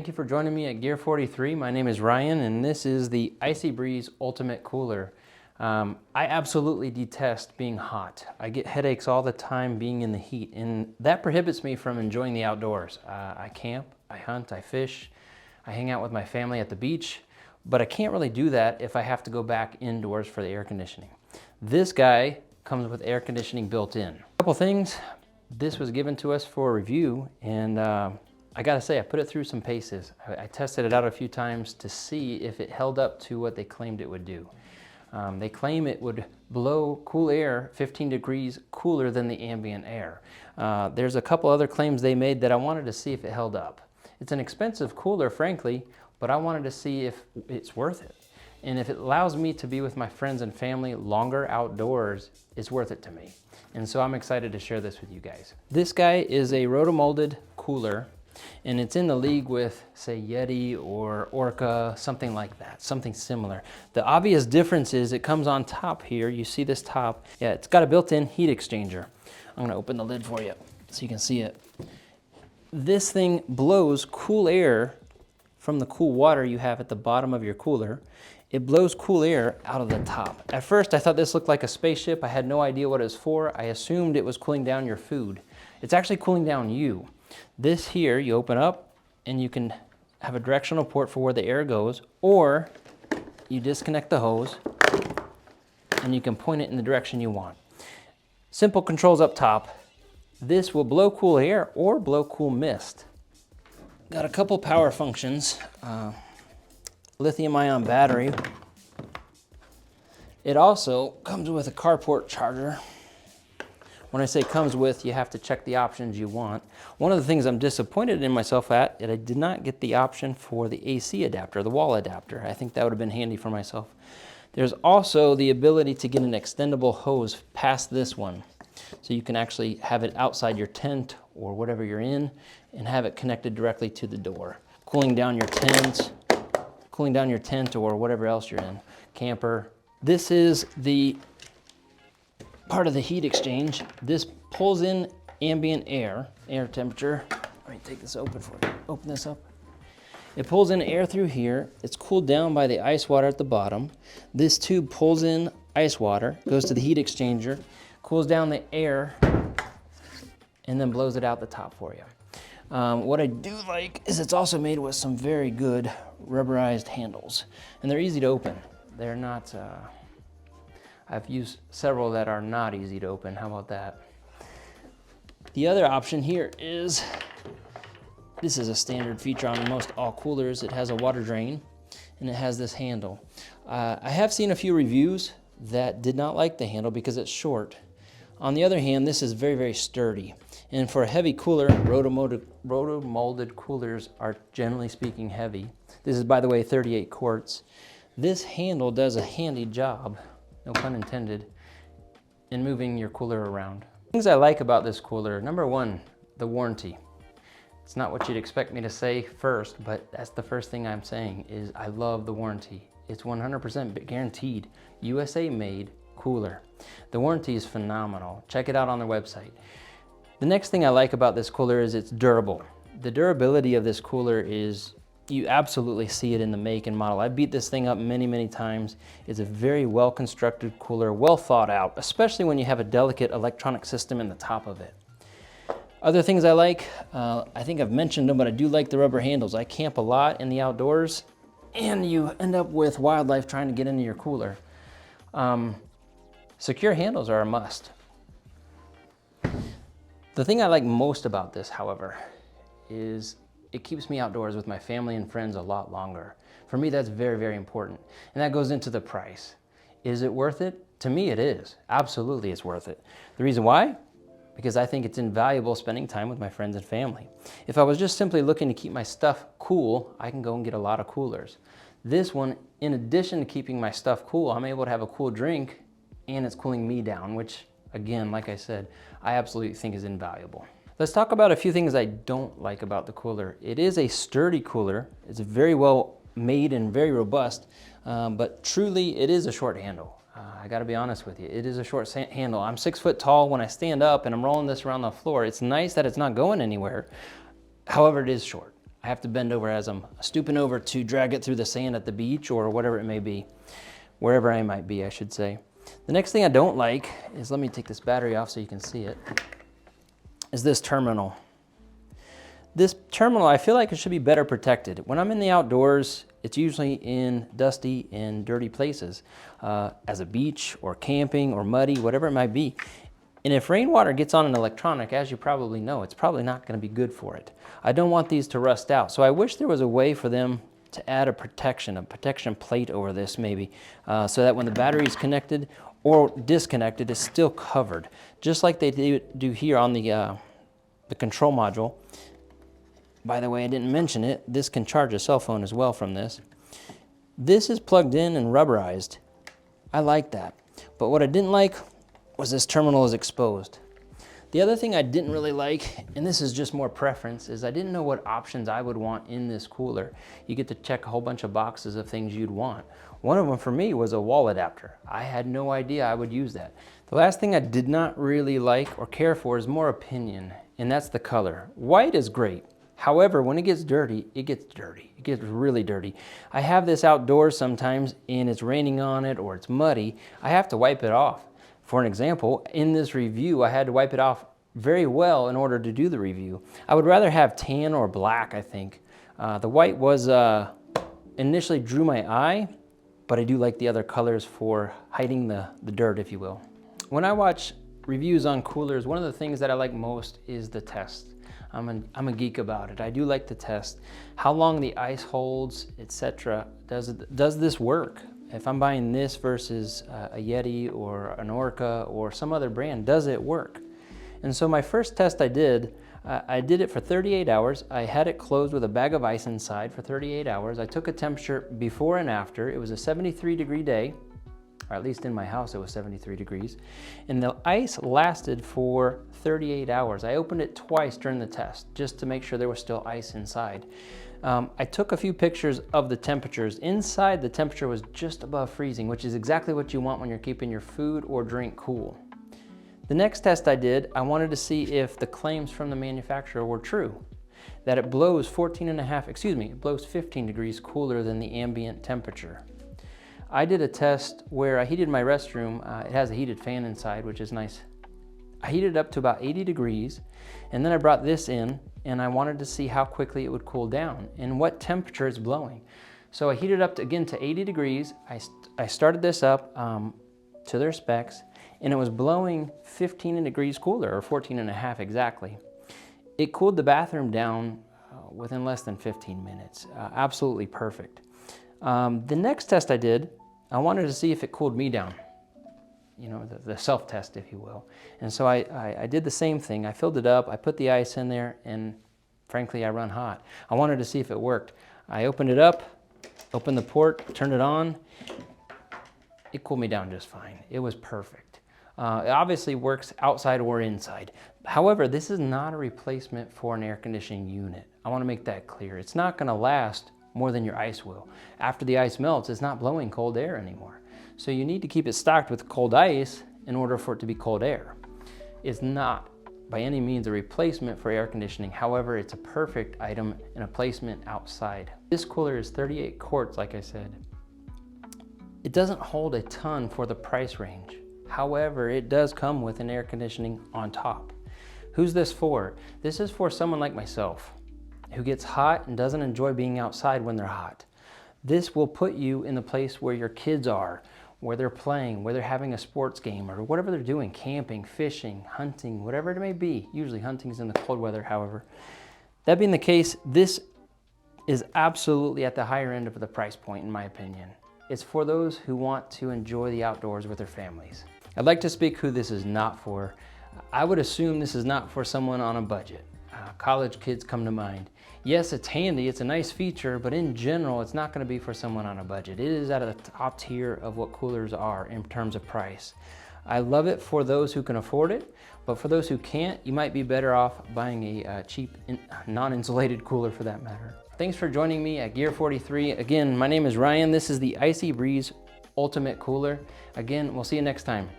Thank you for joining me at Gear 43. My name is Ryan and this is the IcyBreeze Ultimate Cooler. I absolutely detest being hot. I get headaches all the time being in the heat, and that prohibits me from enjoying the outdoors. I camp, I hunt, I fish, I hang out with my family at the beach, but I can't really do that if I have to go back indoors for the air conditioning. This guy comes with air conditioning built in. A couple things. This was given to us for review, and I gotta say, I put it through some paces. I tested it out a few times to see if it held up to what they claimed it would do. They claim it would blow cool air 15 degrees cooler than the ambient air. There's a couple other claims they made that I wanted to see if it held up. It's an expensive cooler, frankly, but I wanted to see if it's worth it. And if it allows me to be with my friends and family longer outdoors, it's worth it to me. And so I'm excited to share this with you guys. This guy is a rotomolded cooler, and it's in the league with, say, Yeti or Orca, something like that, something similar. The obvious difference is it comes on top here. You see this top? Yeah, it's got a built-in heat exchanger. I'm gonna open the lid for you so you can see it. This thing blows cool air from the cool water you have at the bottom of your cooler. It blows cool air out of the top. At first, I thought this looked like a spaceship. I had no idea what it was for. I assumed it was cooling down your food. It's actually cooling down you. This here, you open up and you can have a directional port for where the air goes, or you disconnect the hose and you can point it in the direction you want. Simple controls up top. This will blow cool air or blow cool mist. Got a couple power functions. Lithium-ion battery. It also comes with a carport charger. When I say comes with, you have to check the options you want. One of the things I'm disappointed in myself at is I did not get the option for the AC adapter, the wall adapter. I think that would have been handy for myself. There's also the ability to get an extendable hose past this one. So you can actually have it outside your tent or whatever you're in and have it connected directly to the door. Cooling down your tent or whatever else you're in, camper. This is the part of the heat exchange. This pulls in ambient air temperature. Let me take this open for you. Open this up. It pulls in air through here. It's cooled down by the ice water at the bottom. This tube pulls in ice water, goes to the heat exchanger, cools down the air, and then blows it out the top for you. What I do like is it's also made with some very good rubberized handles, and they're easy to open. They're not, I've used several that are not easy to open. How about that? The other option here is, this is a standard feature on most all coolers. It has a water drain and it has this handle. I have seen a few reviews that did not like the handle because it's short. On the other hand, this is very, very sturdy. And for a heavy cooler, roto-molded coolers are generally speaking heavy. This is, by the way, 38 quarts. This handle does a handy job, no pun intended, in moving your cooler around. Things I like about this cooler, number one, the warranty. It's not what you'd expect me to say first, but that's the first thing I'm saying is I love the warranty. It's 100% guaranteed, USA made cooler. The warranty is phenomenal. Check it out on their website. The next thing I like about this cooler is it's durable. The durability of this cooler is, you absolutely see it in the make and model. I beat this thing up many, many times. It's a very well-constructed cooler, well thought out, especially when you have a delicate electronic system in the top of it. Other things I like, I think I've mentioned them, but I do like the rubber handles. I camp a lot in the outdoors, and you end up with wildlife trying to get into your cooler. Secure handles are a must. The thing I like most about this, however, is it keeps me outdoors with my family and friends a lot longer. For me, that's very, very important. And that goes into the price. Is it worth it? To me, it is. Absolutely, it's worth it. The reason why? Because I think it's invaluable spending time with my friends and family. If I was just simply looking to keep my stuff cool, I can go and get a lot of coolers. This one, in addition to keeping my stuff cool, I'm able to have a cool drink and it's cooling me down, which, again, like I said, I absolutely think is invaluable. Let's talk about a few things I don't like about the cooler. It is a sturdy cooler. It's very well made and very robust, but truly it is a short handle. I gotta be honest with you, it is a short handle. I'm 6 foot tall. When I stand up and I'm rolling this around the floor, it's nice that it's not going anywhere. However, it is short. I have to bend over as I'm stooping over to drag it through the sand at the beach or whatever it may be, wherever I might be, I should say. The next thing I don't like is, let me take this battery off so you can see it, is this terminal. This terminal, I feel like it should be better protected. When I'm in the outdoors, it's usually in dusty and dirty places, as a beach or camping or muddy, whatever it might be. And if rainwater gets on an electronic, as you probably know, it's probably not going to be good for it. I don't want these to rust out. So I wish there was a way for them to add a protection plate over this maybe, so that when the battery is connected or disconnected, it's still covered. Just like they do here on the control module. By the way, I didn't mention it, this can charge a cell phone as well from this. This is plugged in and rubberized. I like that. But what I didn't like was this terminal is exposed. The other thing I didn't really like, and this is just more preference, is I didn't know what options I would want in this cooler. You get to check a whole bunch of boxes of things you'd want. One of them for me was a wall adapter. I had no idea I would use that. The last thing I did not really like or care for is more opinion, and that's the color. White is great. However, when it gets dirty, it gets dirty. It gets really dirty. I have this outdoors sometimes and it's raining on it or it's muddy. I have to wipe it off. For an example, in this review, I had to wipe it off very well in order to do the review. I would rather have tan or black, I think. The white was initially drew my eye, but I do like the other colors for hiding the dirt, if you will. When I watch reviews on coolers, one of the things that I like most is the test. I'm a geek about it. I do like to test how long the ice holds, etc. Does this work? If I'm buying this versus a Yeti or an Orca or some other brand, does it work? And so my first test I did it for 38 hours. I had it closed with a bag of ice inside for 38 hours. I took a temperature before and after. It was a 73-degree day, or at least in my house it was 73 degrees. And the ice lasted for 38 hours. I opened it twice during the test just to make sure there was still ice inside. I took a few pictures of the temperatures. Inside, the temperature was just above freezing, which is exactly what you want when you're keeping your food or drink cool. The next test I did, I wanted to see if the claims from the manufacturer were true, that it blows 15 degrees cooler than the ambient temperature. I did a test where I heated my restroom. It has a heated fan inside, which is nice. I heated it up to about 80 degrees, and then I brought this in, and I wanted to see how quickly it would cool down and what temperature it's blowing. So I heated up again to 80 degrees. I started this up to their specs, and it was blowing 15 degrees cooler, or 14 and a half exactly. It cooled the bathroom down within less than 15 minutes. Absolutely perfect. The next test I did, I wanted to see if it cooled me down. You know, the self-test, if you will. And so I did the same thing. I filled it up, I put the ice in there, and frankly, I run hot. I wanted to see if it worked. I opened it up, opened the port, turned it on. It cooled me down just fine. It was perfect. It obviously works outside or inside. However, this is not a replacement for an air conditioning unit. I want to make that clear. It's not going to last more than your ice will. After the ice melts, it's not blowing cold air anymore. So you need to keep it stocked with cold ice in order for it to be cold air. It's not by any means a replacement for air conditioning. However, it's a perfect item and a placement outside. This cooler is 38 quarts, like I said. It doesn't hold a ton for the price range. However, it does come with an air conditioning on top. Who's this for? This is for someone like myself who gets hot and doesn't enjoy being outside when they're hot. This will put you in the place where your kids are, where they're playing, where they're having a sports game, or whatever they're doing, camping, fishing, hunting, whatever it may be. Usually hunting is in the cold weather, however. That being the case, this is absolutely at the higher end of the price point, in my opinion. It's for those who want to enjoy the outdoors with their families. I'd like to speak who this is not for. I would assume this is not for someone on a budget. College kids come to mind. Yes, it's handy, it's a nice feature, but in general, it's not gonna be for someone on a budget. It is at the top tier of what coolers are in terms of price. I love it for those who can afford it, but for those who can't, you might be better off buying a cheap, non-insulated cooler for that matter. Thanks for joining me at Gear 43. Again, my name is Ryan. This is the IcyBreeze Ultimate Cooler. Again, we'll see you next time.